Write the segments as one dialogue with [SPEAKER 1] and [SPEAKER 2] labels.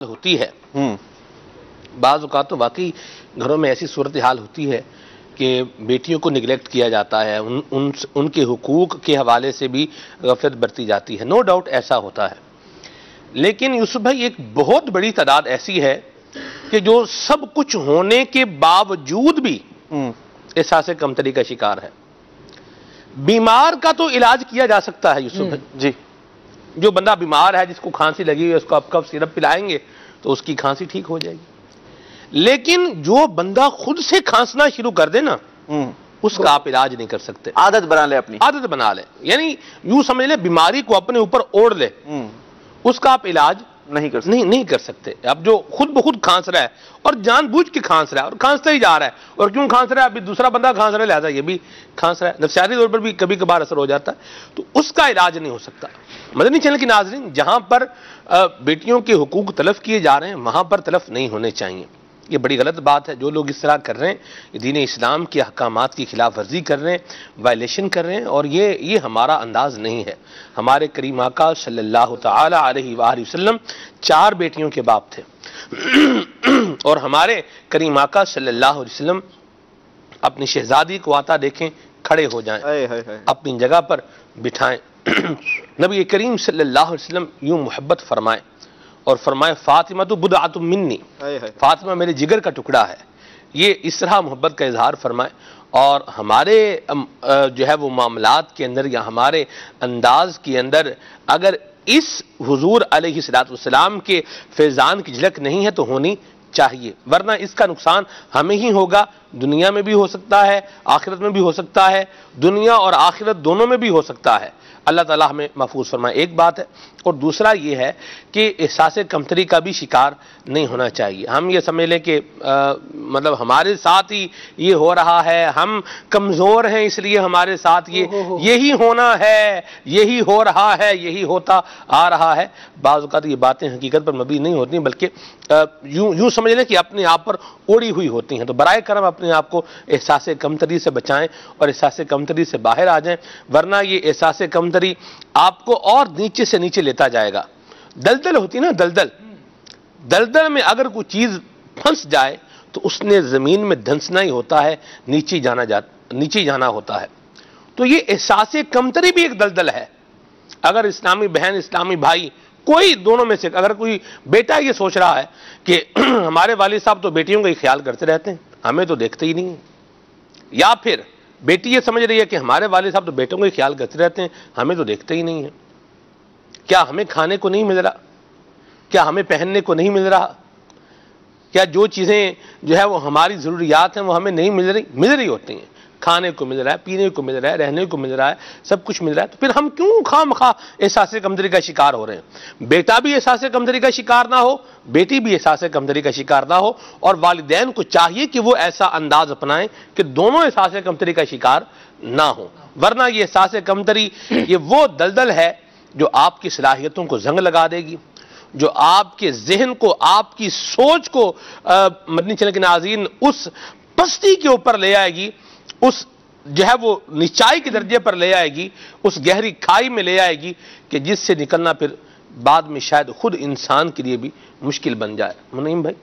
[SPEAKER 1] ہوتی ہے بعض اوقات تو واقعی گھروں میں ایسی صورتحال ہوتی ہے کہ بیٹیوں کو نگلیکٹ کیا جاتا ہے، ان کے حقوق کے حوالے سے بھی غفلت برتی جاتی ہے. نو ڈاؤٹ ایسا ہوتا ہے، لیکن یوسف بھائی ایک بہت بڑی تعداد ایسی ہے کہ جو سب کچھ ہونے کے باوجود بھی احساس کمتری کا شکار ہے. بیمار کا تو علاج کیا جا سکتا ہے یوسف بھائی.
[SPEAKER 2] جی،
[SPEAKER 1] جو بندہ بیمار ہے، جس کو کھانسی لگی ہوئی ہے، اس کو آپ کف سیرپ پلائیں گے تو اس کی کھانسی ٹھیک ہو جائے گی. لیکن جو بندہ خود سے کھانسنا شروع کر دے نا، اس کا آپ علاج نہیں کر سکتے.
[SPEAKER 2] عادت بنا لے، اپنی
[SPEAKER 1] عادت بنا لے، یعنی یوں سمجھ لے بیماری کو اپنے اوپر اوڑھ لے، اس کا آپ علاج نہیں کر سکتے. اب جو خود بخود کھانس رہا ہے اور جان بوجھ کے کھانس رہا ہے اور کھانستا ہی جا رہا ہے، اور کیوں کھانس رہا ہے؟ ابھی دوسرا بندہ کھانس رہا ہے، لہذا یہ بھی کھانس رہا ہے. نفسیاتی طور پر بھی کبھی کبھار اثر ہو جاتا ہے، تو اس کا علاج نہیں ہو سکتا. مدنی چینل کے ناظرین، جہاں پر بیٹیوں کے حقوق تلف کیے جا رہے ہیں، وہاں پر تلف نہیں ہونے چاہیے. یہ بڑی غلط بات ہے. جو لوگ اس طرح کر رہے ہیں، دین اسلام کے احکامات کی خلاف ورزی کر رہے ہیں، وائلیشن کر رہے ہیں، اور یہ ہمارا انداز نہیں ہے. ہمارے کریم آقا صلی اللہ تعالی علیہ وآلہ وسلم 4 بیٹیوں کے باپ تھے، اور ہمارے کریم آقا صلی اللہ علیہ وسلم اپنی شہزادی کو آتا دیکھیں کھڑے ہو جائیں، اپنی جگہ پر بٹھائیں. نبی کریم صلی اللہ علیہ وسلم یوں محبت فرمائیں اور فرمائے فاطمہ تو بدعۃ منی، فاطمہ میرے جگر کا ٹکڑا ہے. یہ اس طرح محبت کا اظہار فرمائے. اور ہمارے جو ہے وہ معاملات کے اندر یا ہمارے انداز کے اندر اگر اس حضور علیہ السلام کے فیضان کی جھلک نہیں ہے تو ہونی چاہیے، ورنہ اس کا نقصان ہمیں ہی ہوگا. دنیا میں بھی ہو سکتا ہے، آخرت میں بھی ہو سکتا ہے، دنیا اور آخرت دونوں میں بھی ہو سکتا ہے. اللہ تعالیٰ ہمیں محفوظ فرمائے. ایک بات ہے، اور دوسرا یہ ہے کہ احساس کمتری کا بھی شکار نہیں ہونا چاہیے. ہم یہ سمجھ لیں کہ مطلب ہمارے ساتھ ہی یہ ہو رہا ہے، ہم کمزور ہیں اس لیے ہمارے ساتھ یہی ہونا ہے، یہی ہو رہا ہے، یہی ہوتا آ رہا ہے. بعض اوقات یہ باتیں حقیقت پر مبنی نہیں ہوتی، بلکہ یوں سمجھ لیں کہ اپنے آپ پر اوڑی ہوئی ہوتی ہیں. تو برائے کرم اپنے آپ کو احساس کمتری سے بچائیں اور احساس کمتری سے باہر آ جائیں، ورنہ یہ احساس کمتری آپ کو اور نیچے سے نیچے لیتا جائے گا. دلدل ہوتی نا، دلدل میں اگر کوئی چیز پھنس جائے تو اس نے زمین میں دھنسنا ہی ہوتا ہے، نیچے جانا ہوتا ہے. تو یہ احساس کمتری بھی ایک دلدل ہے. اگر اسلامی بہن، اسلامی بھائی، کوئی دونوں میں سے اگر کوئی بیٹا یہ سوچ رہا ہے کہ ہمارے والد صاحب تو بیٹیوں کا ہی خیال کرتے رہتے ہیں، ہمیں تو دیکھتے ہی نہیں ہیں، یا پھر بیٹی یہ سمجھ رہی ہے کہ ہمارے والد صاحب تو بیٹوں کو ہی خیال کرتے رہتے ہیں، ہمیں تو دیکھتے ہی نہیں ہیں، کیا ہمیں کھانے کو نہیں مل رہا؟ کیا ہمیں پہننے کو نہیں مل رہا؟ کیا جو چیزیں جو ہے وہ ہماری ضروریات ہیں وہ ہمیں نہیں مل رہی ہوتی ہیں؟ کھانے کو مل رہا ہے، پینے کو مل رہا ہے، رہنے کو مل رہا ہے، سب کچھ مل رہا ہے، تو پھر ہم کیوں خواہ مخواہ احساس کمتری کا شکار ہو رہے ہیں؟ بیٹا بھی احساس کمتری کا شکار نہ ہو، بیٹی بھی احساس کمتری کا شکار نہ ہو، اور والدین کو چاہیے کہ وہ ایسا انداز اپنائیں کہ دونوں احساس کمتری کا شکار نہ ہوں. ورنہ یہ احساس کمتری یہ وہ دلدل ہے جو آپ کی صلاحیتوں کو زنگ لگا دے گی، جو آپ کے ذہن کو، آپ کی سوچ کو مدنی چینل کے ناظرین اس پستی کے اوپر لے آئے گی، اس جو ہے وہ نیچائی کے درجے پر لے آئے گی، اس گہری کھائی میں لے آئے گی کہ جس سے نکلنا پھر بعد میں شاید خود انسان کے لیے بھی مشکل بن جائے. منعیم بھائی.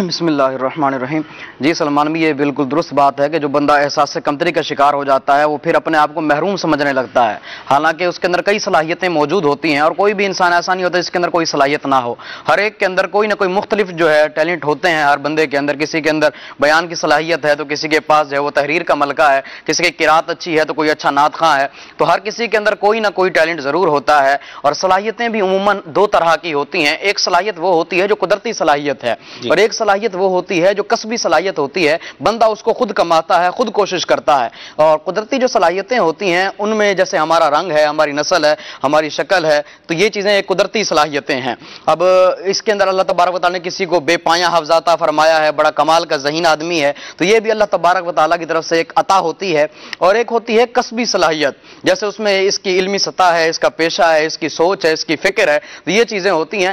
[SPEAKER 2] بسم اللہ الرحمن الرحیم. جی سلمان بھی، یہ بالکل درست بات ہے کہ جو بندہ احساس کمتری کا شکار ہو جاتا ہے وہ پھر اپنے آپ کو محروم سمجھنے لگتا ہے، حالانکہ اس کے اندر کئی صلاحیتیں موجود ہوتی ہیں، اور کوئی بھی انسان ایسا نہیں ہوتا جس کے اندر کوئی صلاحیت نہ ہو. ہر ایک کے اندر کوئی نہ کوئی مختلف جو ہے ٹیلنٹ ہوتے ہیں. ہر بندے کے اندر، کسی کے اندر بیان کی صلاحیت ہے تو کسی کے پاس جو ہے وہ تحریر کا ملکہ ہے، کسی کی قرات اچھی ہے تو کوئی اچھا نعت خواں ہے. تو ہر کسی کے اندر کوئی نہ کوئی ٹیلنٹ ضرور ہوتا ہے. اور صلاحیتیں بھی عموماً 2 طرح کی ہوتی ہیں. ایک صلاحیت وہ ہوتی ہے جو قدرتی صلاحیت ہے، اور ایک صلاحیت وہ ہوتی ہے جو کسبی صلاحیت ہوتی ہے. بندہ اس کو خود کماتا ہے، خود کوشش کرتا ہے. اور قدرتی جو صلاحیتیں ہوتی ہیں ان میں جیسے ہمارا رنگ ہے، ہماری نسل ہے، ہماری شکل ہے، تو یہ چیزیں ایک قدرتی صلاحیتیں ہیں. اب اس کے اندر اللہ تبارک و تعالیٰ نے کسی کو بے پایاں حفظ عطا فرمایا ہے، بڑا کمال کا ذہین آدمی ہے، تو یہ بھی اللہ تبارک و تعالیٰ کی طرف سے ایک عطا ہوتی ہے. اور ایک ہوتی ہے کسبی صلاحیت، جیسے اس میں اس کی علمی سطح ہے، اس کا پیشہ ہے، اس کی سوچ ہے، اس کی فکر ہے، تو یہ چیزیں ہوتی ہیں.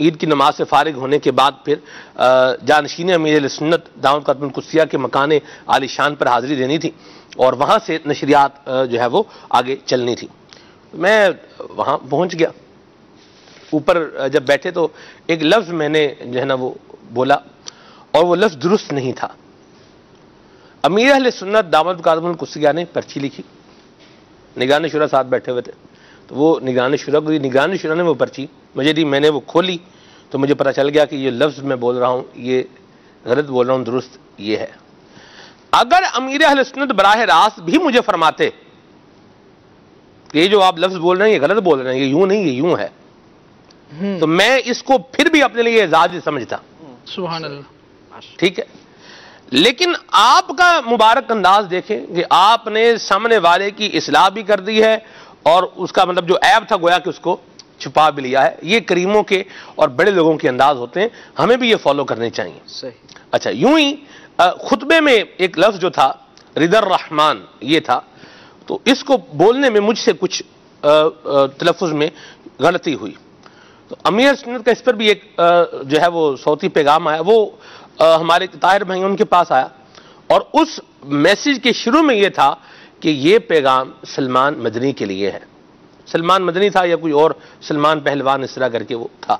[SPEAKER 1] عید کی نماز سے فارغ ہونے کے بعد پھر جانشین امیر اہل سنت دامت قدم القدسیہ کے مکان عالی شان پر حاضری دینی تھی اور وہاں سے نشریات جو ہے وہ آگے چلنی تھی. میں وہاں پہنچ گیا. اوپر جب بیٹھے تو ایک لفظ میں نے جو ہے نا وہ بولا اور وہ لفظ درست نہیں تھا. امیر اہل سنت دامت قدم القدسیہ نے پرچی لکھی, نگران شورا ساتھ بیٹھے ہوئے تھے, تو وہ نگران شورا نے وہ پرچی مجھے دی. میں نے وہ کھولی تو مجھے پتہ چل گیا کہ یہ لفظ میں بول رہا ہوں یہ غلط بول رہا ہوں, درست یہ ہے. اگر امیر اہل سنت براہ راست بھی مجھے فرماتے کہ یہ جو آپ لفظ بول رہے ہیں یہ غلط بول رہے ہیں, یہ یوں نہیں یہ یوں ہے, تو میں اس کو پھر بھی اپنے لیے اعزاز سمجھتا.
[SPEAKER 3] سبحان اللہ.
[SPEAKER 1] ٹھیک ہے, لیکن آپ کا مبارک انداز دیکھیں کہ آپ نے سامنے والے کی اصلاح بھی کر دی ہے اور اس کا مطلب جو عیب تھا گویا کہ اس کو چھپا بھی لیا ہے. یہ کریموں کے اور بڑے لوگوں کے انداز ہوتے ہیں, ہمیں بھی یہ فالو کرنے چاہیے.
[SPEAKER 2] صحیح.
[SPEAKER 1] اچھا, یوں ہی خطبے میں ایک لفظ جو تھا رضا الرحمن یہ تھا, تو اس کو بولنے میں مجھ سے کچھ تلفظ میں غلطی ہوئی. تو امیر سنت کا اس پر بھی ایک جو ہے وہ صوتی پیغام آیا, وہ ہمارے طاہر بھائی ان کے پاس آیا اور اس میسیج کے شروع میں یہ تھا کہ یہ پیغام سلمان مدنی کے لیے ہے. سلمان مدنی تھا یا کوئی اور سلمان پہلوان اس طرح کر کے وہ تھا,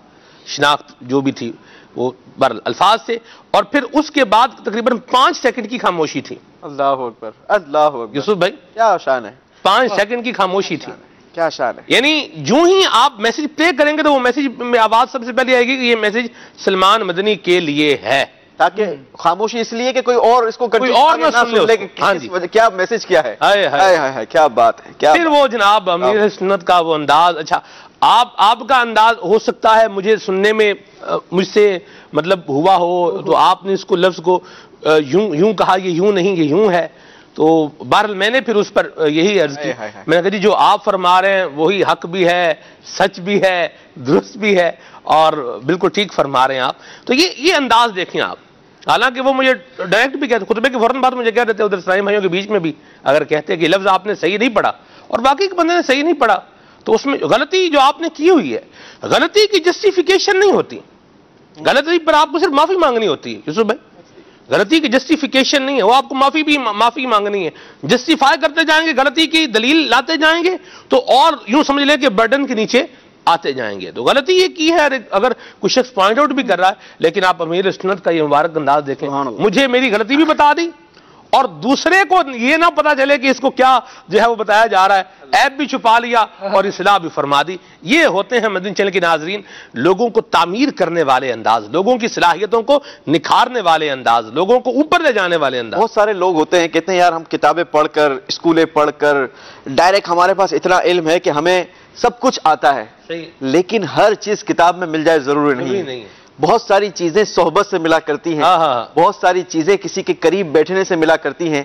[SPEAKER 1] شناخت جو بھی تھی وہ الفاظ سے, اور پھر اس کے بعد تقریباً 5 سیکنڈ کی خاموشی تھی.
[SPEAKER 4] اللہ اکبر, اللہ اکبر.
[SPEAKER 1] یوسف بھائی
[SPEAKER 4] کیا شان ہے,
[SPEAKER 1] 5 سیکنڈ کی خاموشی تھی.
[SPEAKER 4] کیا شان ہے.
[SPEAKER 1] یعنی جو ہی آپ میسیج پلے کریں گے تو وہ میسیج میں آواز سب سے پہلے آئے گی کہ یہ میسیج سلمان مدنی کے لیے ہے,
[SPEAKER 4] تاکہ خاموشی اس لیے کہ کوئی اور اس کو
[SPEAKER 1] کوئی اور نہ سن لے کہ
[SPEAKER 4] کیا میسج کیا ہے.
[SPEAKER 1] ہائے ہائے
[SPEAKER 4] کیا بات ہے.
[SPEAKER 1] پھر وہ جناب امیر سنت کا وہ انداز, اچھا آپ کا انداز ہو سکتا ہے مجھے سننے میں مجھ سے مطلب ہوا ہو, تو آپ نے اس کو لفظ کو یوں کہا, یہ یوں نہیں یہ یوں ہے. تو بہرحال میں نے پھر اس پر یہی عرض کی, میں نے کہا جی جو آپ فرما رہے ہیں وہی حق بھی ہے, سچ بھی ہے, درست بھی ہے اور بالکل ٹھیک فرما رہے ہیں آپ. تو یہ انداز دیکھیں آپ. حالانکہ وہ مجھے ڈائریکٹ بھی کہتے, خطبے کے فوراً بعد مجھے کہہ دیتے ادھر اسلامی بھائیوں کے بیچ میں بھی اگر کہتے کہ لفظ آپ نے صحیح نہیں پڑھا اور باقی کے بندے نے صحیح نہیں پڑھا, تو اس میں غلطی جو آپ نے کی ہوئی ہے, غلطی کی جسٹیفیکیشن نہیں ہوتی. غلطی پر آپ کو صرف معافی مانگنی ہوتی ہے یوسف بھائی, غلطی کی جسٹیفیکیشن نہیں ہے, وہ آپ کو معافی مانگنی ہے. جسٹیفائی کرتے جائیں گے, غلطی کی دلیل لاتے جائیں گے تو اور یوں سمجھ لیں کہ برڈن کے نیچے آتے جائیں گے. تو غلطی یہ کی ہے, اگر کوئی شخص پوائنٹ آؤٹ بھی کر رہا ہے, لیکن آپ امیر سنت کا یہ مبارک انداز دیکھیں, مجھے میری غلطی بھی بتا دی اور دوسرے کو یہ نہ پتا چلے کہ اس کو کیا جو ہے وہ بتایا جا رہا ہے, عیب بھی چھپا لیا اور اصلاح بھی فرما دی. یہ ہوتے ہیں مدنی چینل کے ناظرین, لوگوں کو تعمیر کرنے والے انداز, لوگوں کی صلاحیتوں کو نکھارنے والے انداز, لوگوں کو اوپر لے جانے والے انداز.
[SPEAKER 4] بہت سارے لوگ ہوتے ہیں کہتے ہیں یار ہم کتابیں پڑھ کر, اسکولیں پڑھ کر, ڈائریکٹ ہمارے پاس اتنا علم ہے کہ ہمیں سب کچھ آتا ہے, لیکن ہر چیز کتاب میں مل جائے ضروری نہیں ہے. بہت ساری چیزیں صحبت سے ملا کرتی ہیں, بہت ساری چیزیں کسی کے قریب بیٹھنے سے ملا کرتی ہیں.